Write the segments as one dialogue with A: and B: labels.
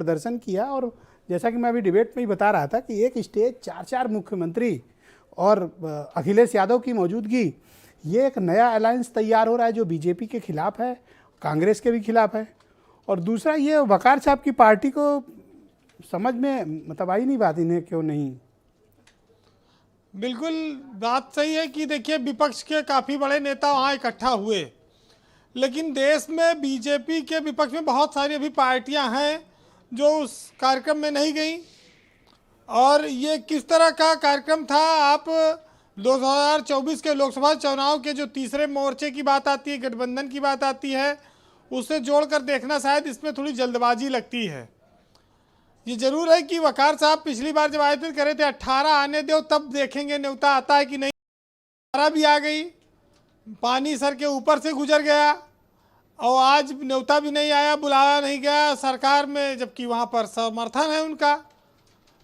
A: प्रदर्शन किया। और जैसा कि मैं अभी डिबेट में ही बता रहा था कि एक स्टेज 4 मुख्यमंत्री और अखिलेश यादव की मौजूदगी, ये एक नया अलायंस तैयार हो रहा है जो बीजेपी के खिलाफ है, कांग्रेस के भी खिलाफ है। और दूसरा ये वकार साहब की पार्टी को समझ में मतलब आई नहीं बात, इन्हें क्यों नहीं।
B: बिल्कुल बात सही है कि देखिए विपक्ष के काफ़ी बड़े नेता वहाँ इकट्ठा हुए, लेकिन देश में बीजेपी के विपक्ष में बहुत सारी अभी पार्टियां हैं जो उस कार्यक्रम में नहीं गई। और ये किस तरह का कार्यक्रम था, आप 2024 के लोकसभा चुनाव के जो तीसरे मोर्चे की बात आती है, गठबंधन की बात आती है, उससे जोड़कर देखना शायद इसमें थोड़ी जल्दबाजी लगती है। ये जरूर है कि वकार साहब पिछली बार जब आयोजित करे थे 18 आने दो तब देखेंगे न्योता आता है कि नहीं। 18 भी आ गई, पानी सर के ऊपर से गुजर गया और आज न्योता भी नहीं आया, बुलाया नहीं गया सरकार में, जबकि वहाँ पर समर्थन है उनका।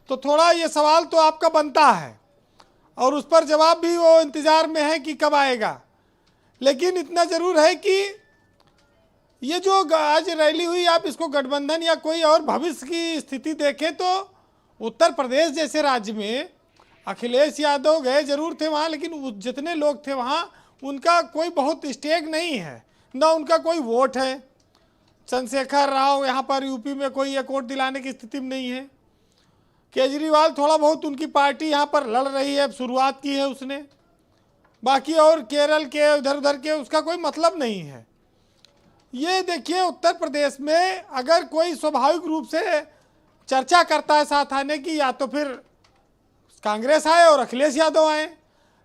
B: तो थोड़ा ये सवाल तो आपका बनता है और उस पर जवाब भी वो इंतज़ार में है कि कब आएगा। लेकिन इतना ज़रूर है कि ये जो आज रैली हुई, आप इसको गठबंधन या कोई और भविष्य की स्थिति देखें तो उत्तर प्रदेश जैसे राज्य में अखिलेश यादव गए जरूर थे वहाँ, लेकिन जितने लोग थे वहाँ उनका कोई बहुत स्टेक नहीं है, ना उनका कोई वोट है। चंद्रशेखर राव यहाँ पर यूपी में कोई एक वोट दिलाने की स्थिति में नहीं है। केजरीवाल थोड़ा बहुत उनकी पार्टी यहाँ पर लड़ रही है, शुरुआत की है उसने, बाकी और केरल के उधर उधर के उसका कोई मतलब नहीं है। ये देखिए उत्तर प्रदेश में अगर कोई स्वाभाविक रूप से चर्चा करता है साथ आने की, या तो फिर कांग्रेस आए और अखिलेश यादव आए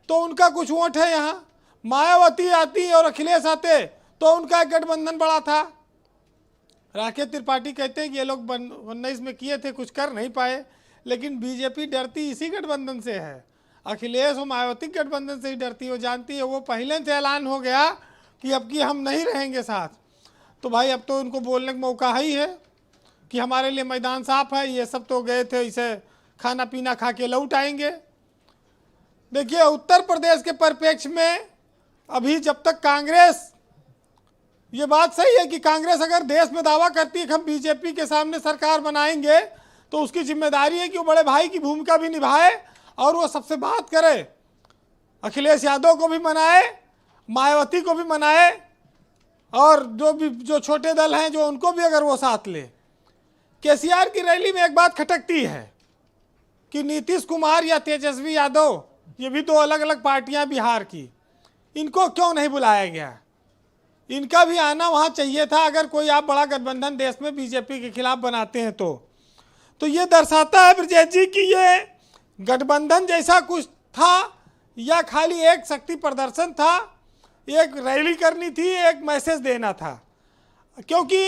B: तो उनका कुछ वोट है यहाँ। मायावती आती और अखिलेश आते तो उनका एक गठबंधन बड़ा था। राकेश त्रिपाठी कहते हैं कि ये लोग 19 में किए थे, कुछ कर नहीं पाए, लेकिन बीजेपी डरती इसी गठबंधन से है। अखिलेश और मायावती गठबंधन से ही डरती, वो जानती है, वो पहले से ऐलान हो गया कि अब की हम नहीं रहेंगे साथ। तो भाई अब तो उनको बोलने का मौका ही है कि हमारे लिए मैदान साफ है, ये सब तो गए थे इसे खाना पीना खा के लौट आएंगे। देखिए उत्तर प्रदेश के परिप्रेक्ष्य में अभी जब तक कांग्रेस, ये बात सही है कि कांग्रेस अगर देश में दावा करती है कि हम बीजेपी के सामने सरकार बनाएंगे तो उसकी जिम्मेदारी है कि वो बड़े भाई की भूमिका भी निभाए और वो सबसे बात करे, अखिलेश यादव को भी मनाए, मायावती को भी मनाए, और जो छोटे दल हैं जो उनको भी अगर वो साथ ले। केसीआर की रैली में एक बात खटकती है कि नीतीश कुमार या तेजस्वी यादव, ये भी दो अलग अलग पार्टियां बिहार की, इनको क्यों नहीं बुलाया गया। इनका भी आना वहाँ चाहिए था अगर कोई आप बड़ा गठबंधन देश में बीजेपी के खिलाफ बनाते हैं तो ये दर्शाता है ब्रजेश जी कि ये गठबंधन जैसा कुछ था या खाली एक शक्ति प्रदर्शन था, एक रैली करनी थी, एक मैसेज देना था। क्योंकि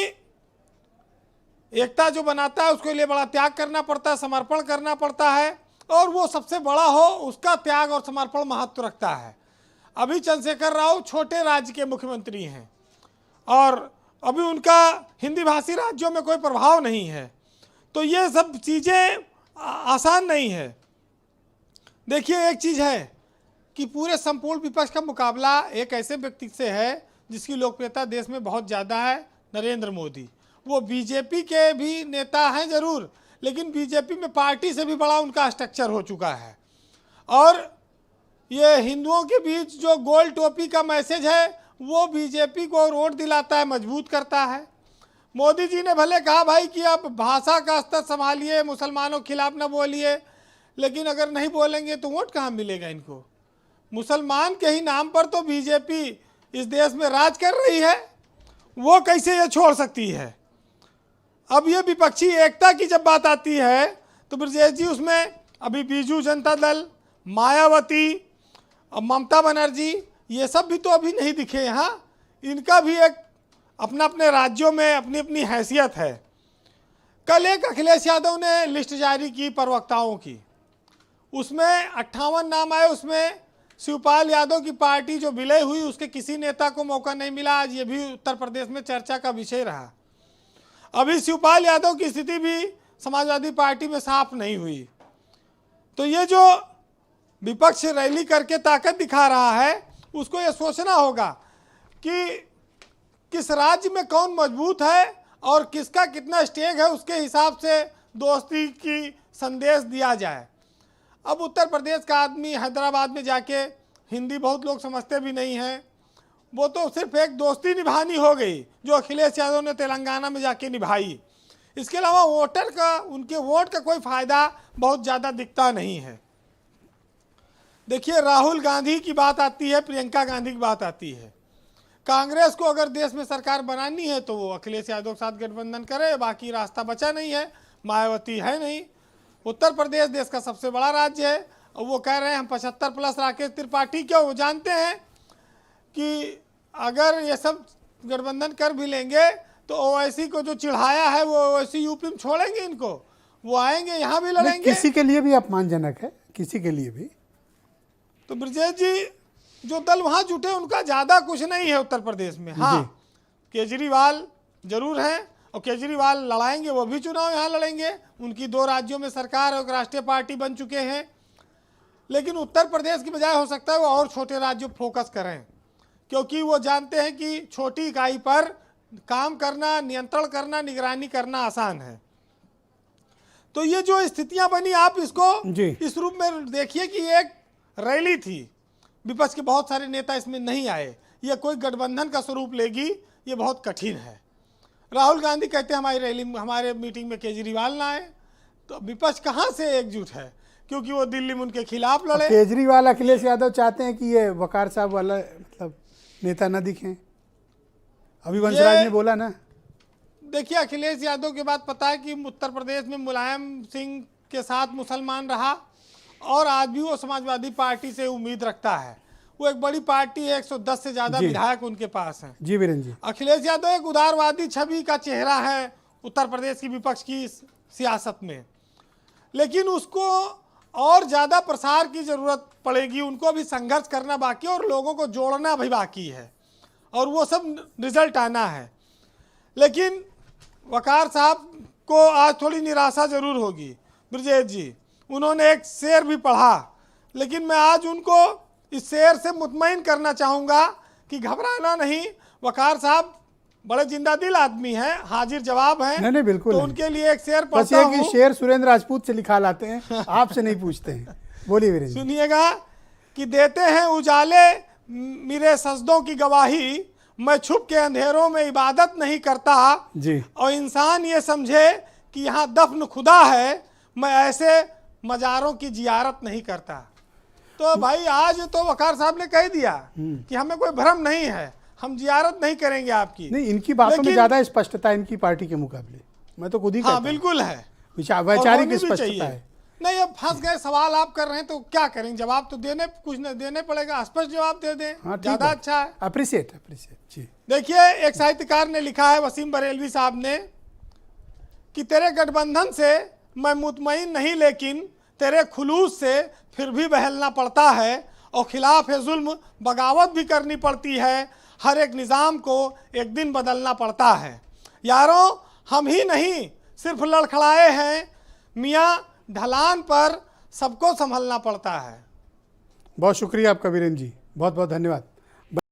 B: एकता जो बनाता है उसके लिए बड़ा त्याग करना पड़ता है, समर्पण करना पड़ता है, और वो सबसे बड़ा हो उसका त्याग और समर्पण महत्व रखता है। अभी चंद्रशेखर राव छोटे राज्य के मुख्यमंत्री हैं और अभी उनका हिंदी भाषी राज्यों में कोई प्रभाव नहीं है, तो ये सब चीज़ें आसान नहीं है। देखिए एक चीज़ है कि पूरे संपूर्ण विपक्ष का मुकाबला एक ऐसे व्यक्ति से है जिसकी लोकप्रियता देश में बहुत ज़्यादा है, नरेंद्र मोदी। वो बीजेपी के भी नेता हैं ज़रूर, लेकिन बीजेपी में पार्टी से भी बड़ा उनका स्ट्रक्चर हो चुका है। और ये हिंदुओं के बीच जो गोल टोपी का मैसेज है वो बीजेपी को वोट दिलाता है, मजबूत करता है। मोदी जी ने भले कहा भाई कि आप भाषा का स्तर संभालिए, मुसलमानों के खिलाफ न बोलिए, लेकिन अगर नहीं बोलेंगे तो वोट कहाँ मिलेगा इनको। मुसलमान के ही नाम पर तो बीजेपी इस देश में राज कर रही है, वो कैसे ये छोड़ सकती है। अब ये विपक्षी एकता की जब बात आती है तो ब्रजेश जी उसमें अभी बीजू जनता दल, मायावती और ममता बनर्जी, ये सब भी तो अभी नहीं दिखे यहाँ। इनका भी एक अपना अपने राज्यों में अपनी अपनी हैसियत है। कल एक अखिलेश यादव ने लिस्ट जारी की प्रवक्ताओं की, उसमें 58 नाम आए, उसमें शिवपाल यादव की पार्टी जो विलय हुई उसके किसी नेता को मौका नहीं मिला। आज ये भी उत्तर प्रदेश में चर्चा का विषय रहा। अभी शिवपाल यादव की स्थिति भी समाजवादी पार्टी में साफ नहीं हुई। तो ये जो विपक्ष रैली करके ताकत दिखा रहा है उसको ये सोचना होगा कि किस राज्य में कौन मजबूत है और किसका कितना स्टेक है उसके हिसाब से दोस्ती की संदेश दिया जाए। अब उत्तर प्रदेश का आदमी हैदराबाद में जाके हिंदी बहुत लोग समझते भी नहीं हैं, वो तो सिर्फ एक दोस्ती निभानी हो गई जो अखिलेश यादव ने तेलंगाना में जाके निभाई। इसके अलावा वोटर का, उनके वोट का कोई फ़ायदा बहुत ज़्यादा दिखता नहीं है। देखिए, राहुल गांधी की बात आती है, प्रियंका गांधी की बात आती है। कांग्रेस को अगर देश में सरकार बनानी है तो वो अखिलेश यादव के साथ गठबंधन करे, बाकी रास्ता बचा नहीं है। मायावती है नहीं। उत्तर प्रदेश देश का सबसे बड़ा राज्य है और वो कह रहे हैं हम 75+ राकेश त्रिपाठी। क्यों? वो जानते हैं कि अगर ये सब गठबंधन कर भी लेंगे तो ओवैसी को जो चिढ़ाया है वो ओवैसी यूपी में छोड़ेंगे इनको, वो आएंगे यहाँ भी लड़ेंगे।
A: किसी के लिए भी अपमानजनक है, किसी के लिए भी।
B: तो ब्रजेश जी, जो दल वहाँ जुटे उनका ज़्यादा कुछ नहीं है उत्तर प्रदेश में। हाँ, केजरीवाल जरूर हैं और केजरीवाल लड़ाएंगे, वो भी चुनाव यहाँ लड़ेंगे। उनकी 2 राज्यों में सरकार और राष्ट्रीय पार्टी बन चुके हैं। लेकिन उत्तर प्रदेश की बजाय हो सकता है वो और छोटे राज्यों पर फोकस करें, क्योंकि वो जानते हैं कि छोटी इकाई पर काम करना, नियंत्रण करना, निगरानी करना आसान है। तो ये जो स्थितियां बनी, आप इसको इस रूप में देखिए कि एक रैली थी, विपक्ष के बहुत सारे नेता इसमें नहीं आए। ये कोई गठबंधन का स्वरूप लेगी, ये बहुत कठिन है। राहुल गांधी कहते हैं हमारी रैली, हमारे मीटिंग में केजरीवाल ना आए, तो विपक्ष कहाँ से एकजुट है? क्योंकि वो दिल्ली में उनके खिलाफ लड़े।
A: केजरीवाल, अखिलेश यादव चाहते हैं कि ये वकार साहब वाला मतलब नेता न दिखें। अभी वंशराज ने बोला ना।
B: देखिए, अखिलेश यादव के बाद पता है कि उत्तर प्रदेश में मुलायम सिंह के साथ मुसलमान रहा और आज भी वो समाजवादी पार्टी से उम्मीद रखता है। वो एक बड़ी पार्टी है, 110 से ज़्यादा विधायक उनके पास हैं।
A: जी वीरेंद्र जी।
B: अखिलेश यादव एक उदारवादी छवि का चेहरा है उत्तर प्रदेश की विपक्ष की सियासत में, लेकिन उसको और ज़्यादा प्रसार की ज़रूरत पड़ेगी। उनको भी संघर्ष करना बाकी है और लोगों को जोड़ना भी बाकी है और वो सब रिजल्ट आना है। लेकिन वकार साहब को आज थोड़ी निराशा ज़रूर होगी। ब्रजेश जी, उन्होंने एक शेर भी पढ़ा, लेकिन मैं आज उनको इस शेर से मुतमईन करना चाहूँगा कि घबराना नहीं। वकार साहब बड़े जिंदा दिल आदमी हैं, हाजिर जवाब हैं।
A: नहीं बिल्कुल।
B: तो उनके लिए एक शेर पढ़ता हूँ।
A: कि शेर सुरेंद्र राजपूत से लिखा लाते हैं, आपसे नहीं पूछते हैं। बोलिए वीरेंद्र।
B: सुनिएगा कि देते हैं उजाले मेरे सजदों की गवाही, मैं छुप के अंधेरों में इबादत नहीं करता
A: जी।
B: और इंसान ये समझे कि यहाँ दफन खुदा है, मैं ऐसे मज़ारों की जियारत नहीं करता। तो भाई आज तो वकार साहब ने कह दिया कि हमें कोई भ्रम नहीं है, हम जियारत नहीं करेंगे आपकी।
A: नहीं, इनकी बातों में ज़्यादा स्पष्टता इनकी पार्टी के मुकाबले, मैं तो खुद ही कहता हूं।
B: बिल्कुल है,
A: वैचारिक स्पष्टता है।
B: नहीं, अब फंस गए, सवाल आप कर रहे हैं तो क्या करेंगे? जवाब तो देने, कुछ न देने पड़ेगा, स्पष्ट जवाब दे दें।
A: हाँ,
B: ज़्यादा अच्छा है।
A: अप्रिशिएट जी।
B: देखिए, एक साहित्यकार ने लिखा है, वसीम बरेलवी साहब ने, कि तेरे गठबंधन से मैं मुतमईन नहीं, लेकिन तेरे खुलूस से फिर भी बहलना पड़ता है और खिलाफ जुल्म बगावत भी करनी पड़ती है। हर एक निज़ाम को एक दिन बदलना पड़ता है। यारों, हम ही नहीं सिर्फ लड़खड़ाए हैं, मियाँ ढलान पर सबको संभलना पड़ता है।
A: बहुत शुक्रिया आपका वीरेंद्र जी, बहुत बहुत धन्यवाद।